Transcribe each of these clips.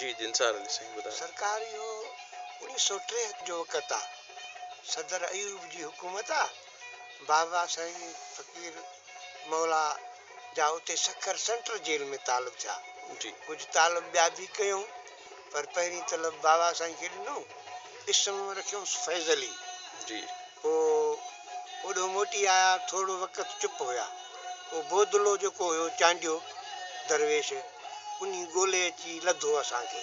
जी दिनसार अली साईं ॿुधायो। सरकार इहो 1963 जो वक़्तु आहे। सदर अयूब जी हुकूमत आहे। बाबा साईं फ़कीर मौला जा उते सखर सेंट्रल जेल में तालब थिया। जी कुझु तालब ॿिया बि कयूं, पर पहिरीं तलब बाबा साईं खे ॾिनो। इसम रखियोसि फैज़ अली। जी पोइ ओॾो मोटी आया, थोरो वक़्तु चुप हुया। पोइ बोदलो जेको हुयो चांडियो दरवेश, उन ॻोल्हे अची लधो असांखे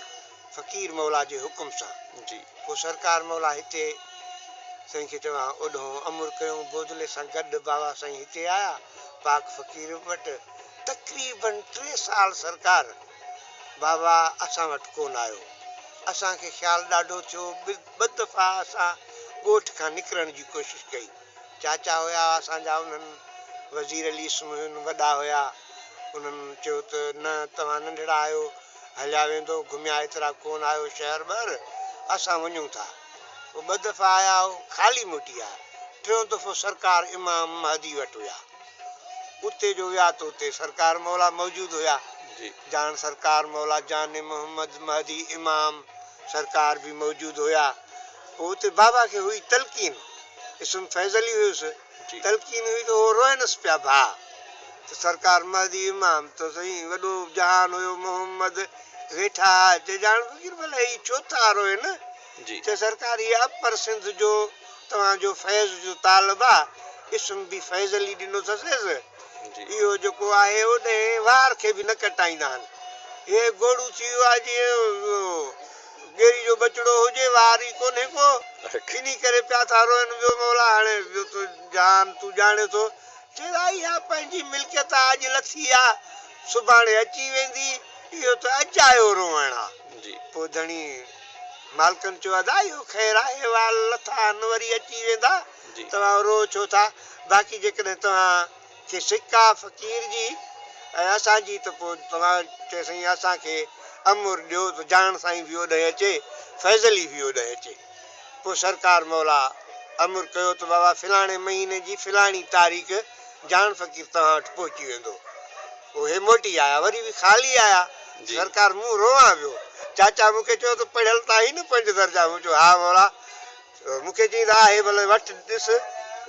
फ़कीर मौला जे हुकुम सां। जी पोइ सरकार मौला हिते साईं खे चवां ओॾो अमुर कयूं। बोदले सां गॾु बाबा साईं हिते आया पाक फ़कीर वटि। तक़रीबन 3 साल सरकार बाबा असां वटि कोन आयो। असांखे ख़्यालु ॾाढो थियो। ॿ दफ़ा असां ॻोठ खां निकिरण जी कोशिशि कई। चाचा हुया असांजा, उन्हनि वज़ीर अली हुननि वॾा हुया, उन्हनि चयो त न तव्हां नंढड़ा आहियो, हलिया वेंदो, घुमिया एतिरा कोन आहियो शहर ॿाहिरि, असां वञूं था। पोइ 2 दफ़ा आया, ख़ाली मोटी आया। 3 दफ़ो सरकार इमाम महदी वटि हुया। उते जो विया त उते सरकार मौला मौजूदु हुया। जी जान सरकार मौला जान मोहम्मद महदी इमाम सरकार बि मौजूदु हुया। पोइ उते बाबा खे हुई तलकीन, इसम फैज़ अली हुयुसि। जी तलकीन हुई त उहो रोइनसि पिया भाउ त सरकार महदी इमाम त साईं वॾो जहान हुयो मोहम्मद वेठा। चए ॼाण फ़कीर भला ही छो था रोइनि? जी चए सरकार हीअ अपर सिंध जो तव्हांजो फैज़ जो तालब आहे। इसम बि फैज़ अली ॾिनो अथसि। जी इहो जेको आहे ओॾे वार खे बि न कटाईंदा आहिनि। हे गोड़ू थी वियो आहे जीअं गेड़ी जो बचिड़ो हुजे, वार ई कोन्हे को, इन करे पिया था रोइनि। ॿियो मौला हाणे ॿियो तो जान तूं ॼाणे थो। चए इहा पंहिंजी मिल्कियत आहे, अॼु लथी आहे सुभाणे अची वेंदी, इहो त अजायो रोइणु आहे। जी पोइ धणी मालिकनि चयो आहे इहो ख़ैरु आहे, वार लथा आहिनि वरी अची वेंदा, जी तव्हां रो छो था? बाक़ी जेकॾहिं तव्हांखे सिका फ़कीर जी ऐं असांजी त पोइ तव्हां चए साईं असांखे अमुर ॾियो त जान साईं बि ओॾे अचे, फैज़ अली बि ओॾे अचे। पोइ सरकार मौला अमुर कयो त बाबा फलाणे महीने जी फलाणी तारीख़ जान फ़कीर तव्हां वटि पहुची वेंदो। उहे मोटी आया, वरी बि ख़ाली आया। जी सरकार मूं रोवां पियो। चाचा मूंखे चयो त पढ़ियल त आहीं न 5 दर्जा? मूं चयो हा मौला। मूंखे चईंदा आहे भले वटि ॾिस,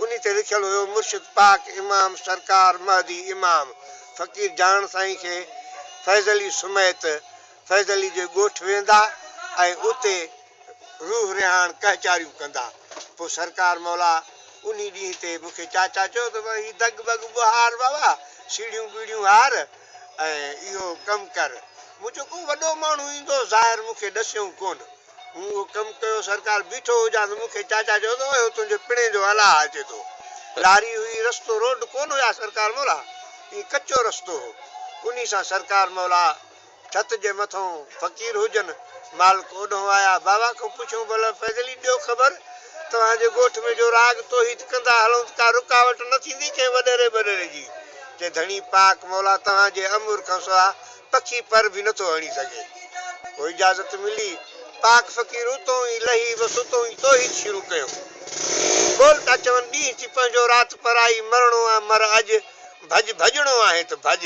उन ते लिखियलु हुयो मुर्शिद पाक इमाम सरकार महदी इमाम फ़कीर जान साईं खे फैज़ अली सुमैत फैज़ अली जे ॻोठ वेंदा ऐं उते रूह रिहान कहचारियूं कंदा। पोइ सरकार मौला उन ॾींहं ते मूंखे चाचा चयो त भई दग बग बुहार बाबा, सीढ़ियूं बीड़ियूं हार ऐं इहो कमु कर। मूं चयो को वॾो माण्हू ईंदो ज़ाहिर मूंखे ॾसियऊं कोन। मूं उहो कमु कयो। सरकार बीठो हुजां त मूंखे चाचा चयो त तुंहिंजे पिणे जो अलाह अचे थो। लारी हुई, रस्तो रोड कोन हुया सरकार मौला, हीअ कचो रस्तो हो। उन सां सरकार मौला छत जे मथां फ़कीर हुजनि, मालिक ओॾों आया। बाबा खां पुछूं भला फैज़ अली ॾियो ख़बर, तव्हांजे ॻोठ में जो राग तोहीद कंदा हलूं का रुकावट न थींदी कंहिं वॾेरे बॾेरे जी? चए धणी पाक मौला तव्हांजे अमुर खां सवाइ पखी पर बि नथो हणी सघे। पोइ इजाज़त मिली। पाक फ़कीर उतो ई लही बसि उतो ई तोहीद शुरू कयो। बोल था चवनि ॾींहुं थी पंहिंजो राति पराई, मरणो आहे मर अॼु, भॼ भॼणो आहे त भॼ।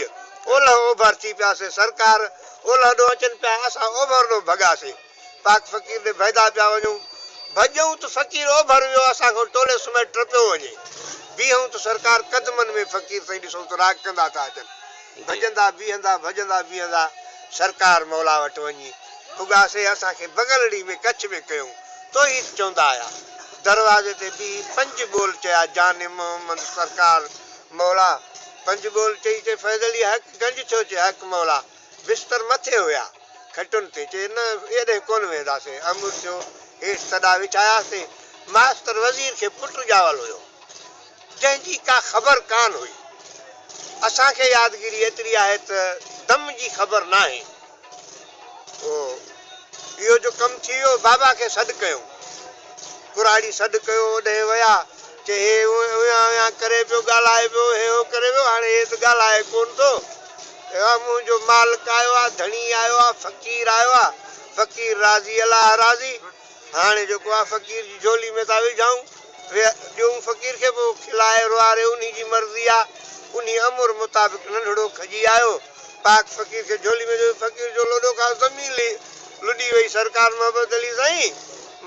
ओलह ओभर थी पियासीं। सरकार ओलह ॾों अचनि पिया, असां ओभर ॾों भॻासीं। पाक फ़कीर ॾे भॼंदा पिया वञूं। भॼूं त फ़कीर ओभर वियो, असांखां टोले सुमेट टपियो वञे। बीहूं त सरकार कदमनि में फ़कीर साईं ॾिसूं त राग कंदा था अचनि। भॼंदा बीहंदा भॼंदा बीहंदा सरकार मौला वटि वञी पुॻासीं। असांखे बगलड़ी में कच्छ में कयूं। तोहीद चवंदा आया। दरवाज़े ते बि 5 बोल चया जान मोहम्मद सरकार मौला। 5 बोल चई चए फैज़ अली हक़ गंज छो चए हक़ मौला। बिस्तर मथे हुया खटुनि ते। चए न एॾे कोन वेंदासीं। अमुर थियो, हेठि सॾा विछायासीं। मास्तर वज़ीर खे पुटु ॼावल हुयो जंहिंजी का ख़बर कान हुई। असांखे यादगिरी एतिरी आहे त दम जी ख़बर न आहे। इहो जो कमु थी वियो, बाबा खे सॾु कयूं, कुराड़ी सॾु कयो, ओॾे विया। चए हे उया करे पियो, ॻाल्हाए पियो, हे हो करे पियो। हाणे हे त ॻाल्हाए कोन थो। मुंहिंजो मालिक आयो आहे, धणी आयो आहे, फ़कीर आयो आहे। फ़कीर राज़ी अलाह राज़ी। हाणे जेको आहे फ़कीर जी झोली में था विझूं, ॾियूं फ़कीर खे, पोइ खिलाए रुआरे उन जी मर्ज़ी आहे। उन अमुर मुताबिक़ नंढड़ो खजी आयो, पाक फ़कीर खे झोली में फ़कीर जो लोॾो खां ज़मीन लुॾी वई सरकार मोहम्मद अली साईं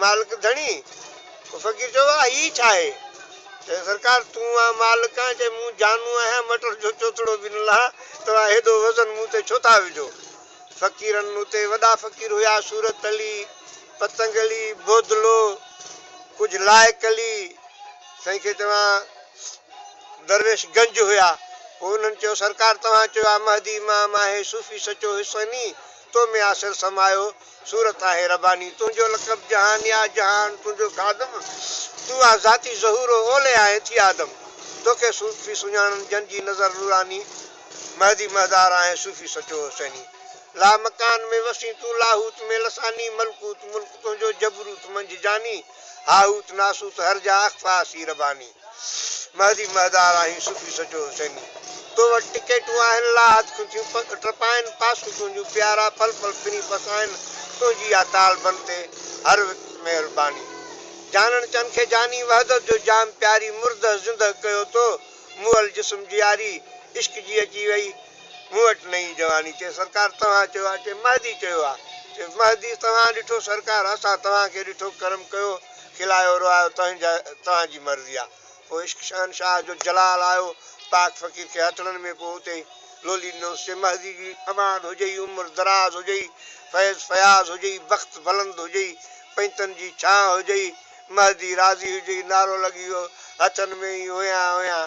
मालिक धणी फ़क़ीर चयो ही छा आहे चए सरकार तूं आहे मालिक आहे चए मूं जानू आहियां मटर जो चोथड़ो बि न लहा तव्हां हेॾो वज़न मूं ते छो था विझो फ़क़ीरनि उते वॾा फ़क़ीर हुया सूरत अली पतंग अली बोदलो कुझु लाइक अली साईं खे तव्हां दरवेश गंज हुया पोइ उन्हनि चयो सरकार तव्हां चयो आहे महदी इमाम आहे सूफ़ी सचो हिसनी तो में आसिर समायो सूरत आहे रबानी तुंहिंजो लक़ब जहान या जहान तुंहिंजो खादम तूं आहे ज़ाती ज़हूरो ओले आहे थी आदम तोखे सूफ़ी सुञाणनि जंजी नज़र नूरानी महदी महदार आहे सूफ़ी सचो हुसैनी ला मकान में वसी तू लाहूत में लसानी मलकूत मुल्क तुंहिंजो जबरूत मंझि जानी हाऊत नासूत हर जा अख़फ़ासी रबानी महदी महदार आहीं सूफ़ी सचो हुसैनी तो वटि टिकेटूं आहिनि लाहत खुंथियूं टपाइनि पासूं तुंहिंजूं प्यारा पल पल फिरी पसाइनि तुंहिंजी आहे ताल बन ते हर महिरबानी जानण चन खे जानी वहदत जो जाम प्यारी मुर्द ज़िंदह कयो तो मुअल जिस्म जी यारी इश्क जी अची वई मूं वटि नई जवानी चए सरकार तव्हां चयो आहे चए महदी चयो आहे चए महदी तव्हां ॾिठो सरकार असां तव्हांखे ॾिठो करम कयो खिलायो रोआयो तव्हांजी मर्ज़ी आहे पोइ इश्क शहनशाह जो जलाल आयो पाक फ़क़ीर खे हथड़नि में पोइ उते लोली ॾिनोसि चए महदी जी अमान हुजई उमिरि दराज़ हुजई फैज़ फयाज़ हुजई बख़्त बुलंद हुजई पैंतनि जी छां हुजई महदी राज़ी हुजई नारो लॻी वियो हथनि में ई हुया हुया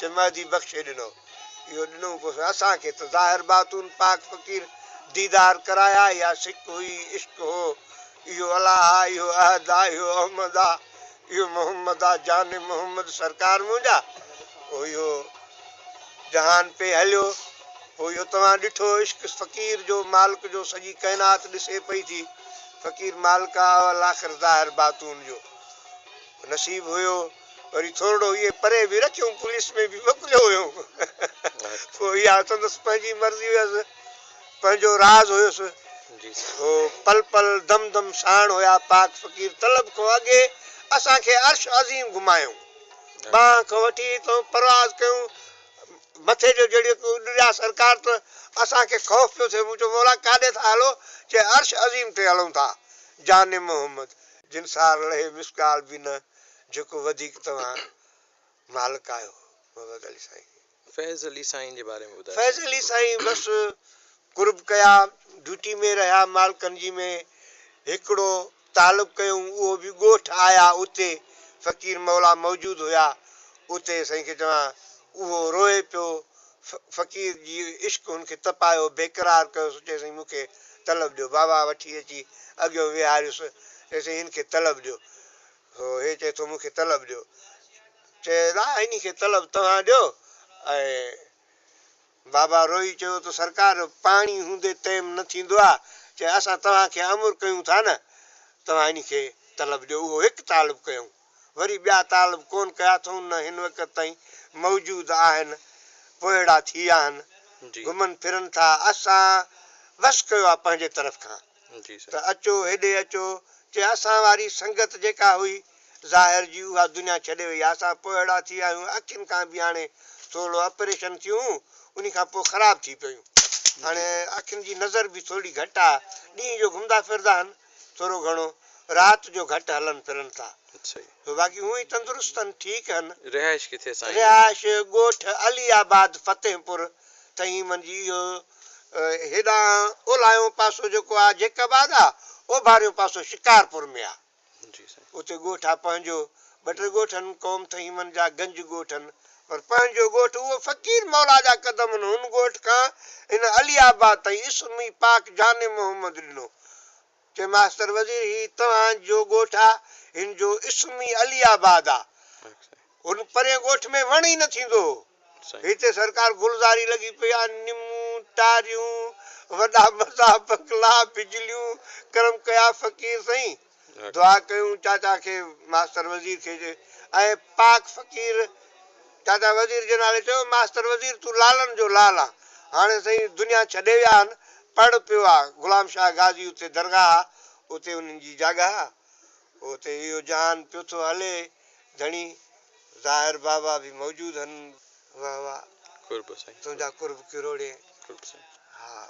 चए महदी बख़्शे ॾिनो इहो ॾिनो पोइ असांखे त ज़ाहिर बातून पाक फ़क़ीर दीदार कराया या सिक हुई इश्क हो इहो अलाह आहे इहो अहद आहे इहो अहमद आहे इहो मोहम्मद आहे जान मोहम्मद सरकार मुंहिंजा पोइ इहो जहान पे हलियो पोइ इहो तव्हां ॾिठो इश्क फ़क़ीर जो मालिक जो सॼी काइनात ॾिसे पई थी फ़क़ीर मालिक आहे आख़िर ज़ाहिर बातून जो नसीब हुयो वरी थोरो इहे परे बि रखियूं पुलिस में बि मोकिलियो हुयो पोइ इहा संदसि पंहिंजी मर्ज़ी हुयसि पंहिंजो राज़ हुयुसि हो पल पल दम दम साण हुया पाक फ़क़ीर तलब खां अॻे असांखे अर्श अज़ीम घुमायूं बांह खां वठी तो परवाज़ कयूं मथे जो जहिड़ो ॾिया सरकार त असांखे ख़ौफ़ पियो थिए मूं चयो मौला काॾे था हलो चए अर्श अज़ीम ते हलूं था जान मोहम्मद जिन सां रहे मिसकाल बि न जेको वधीक तव्हां मालिक आहियो मोहम्मद अली साईं फैज़ अली साईं जे बारे में ॿुधायो फैज़ अली साईं बसि कुर्ब कया ड्यूटी में रहिया मालिकनि जी में हिकिड़ो तालुब कयूं उहो बि ॻोठ आया उते फ़क़ीर मौला मौजूदु हुया उते साईं खे चवां उहो रोए पियो फ़क़ीर जी इश्क हुनखे तपायो बेक़रार कयोसि चए साईं मूंखे तलब ॾियो बाबा वठी अची अॻियो विहारियुसि चए साईं हिन खे तलब ॾियो हो हे चए थो मूंखे तलब ॾियो चए दा हिन खे तलब तव्हां ॾियो ऐं बाबा रोई चयो त सरकार पाणी हूंदे तइम न थींदो आहे चए असां तव्हांखे अमुर कयूं था न तव्हां हिन खे तलब ॾियो उहो हिकु तालुब कयूं वरी ॿिया तालुब कोन कया अथऊं न हिन वक़्त ताईं मौजूदु आहिनि पोइड़ा थी विया आहिनि घुमनि फिरनि था असां बसि कयो आहे पंहिंजे तरफ़ खां त अचो हेॾे अचो चए असां वारी संगत जेका हुई ज़ाहिर जी उहा दुनिया छॾे वई आहे असां पोइड़ा थी विया आहियूं अखियुनि खां बि हाणे थोरो ऑपरेशन थियूं उन खां पोइ ख़राबु थी पियूं हाणे अखियुनि जी नज़र बि थोरी घटि आहे ॾींहं जो घुमंदा फिरंदा आहिनि थोरो घणो राति जो घटि हलनि फिरनि था बाक़ी हूअं ई तंदुरुस्त आहिनि ठीकु आहिनि रिहाइश किथे साईं रिहाइश ॻोठ अलीआबाद फतेहपुर तई मंझि इहो हेॾां ओलायो पासो जेको आहे जेकाबाद आहे ओभारियो पासो शिकारपुर में आहे उते ॻोठ आहे पंहिंजो ॿ टे ॻोठ आहिनि क़ौम तहीमन जा गंज ॻोठ आहिनि पर पंहिंजो ॻोठ उहो फ़क़ीर मौला जा क़दम आहिनि हुन ॻोठ खां हिन अलीआबाद ताईं इस्मी पाक जान मोहम्मद ॾिनो चए मास्टर वज़ीर ही तव्हांजो ॻोठ आहे हिन जो इस्मी अलीआबाद आहे हुन परे ॻोठ में वण ई न थींदो हिते सरकार गुलज़ारी लॻी पई आहे निमूं टारियूं वॾा मज़ा बंगला बिजलियूं करम कया फ़क़ीर साईं दुआ कयूं चाचा खे मास्टर वज़ीर खे ऐं पाक फ़क़ीर चाचा वज़ीर जे नाले चयो मास्टर वज़ीर तूं लालनि जो लाल आहे हाणे साईं दुनिया छॾे विया आहिनि पढ़ पियो आहे गुलाम शाह गाज़ी उते दरगाह उते उन्हनि जी जॻह उते इहो जहान पियो थो हले धणी ज़ाहिर बाबा बि मौजूदु आहिनि वाह वाह तुंहिंजा कुर्ब किरोड़े हा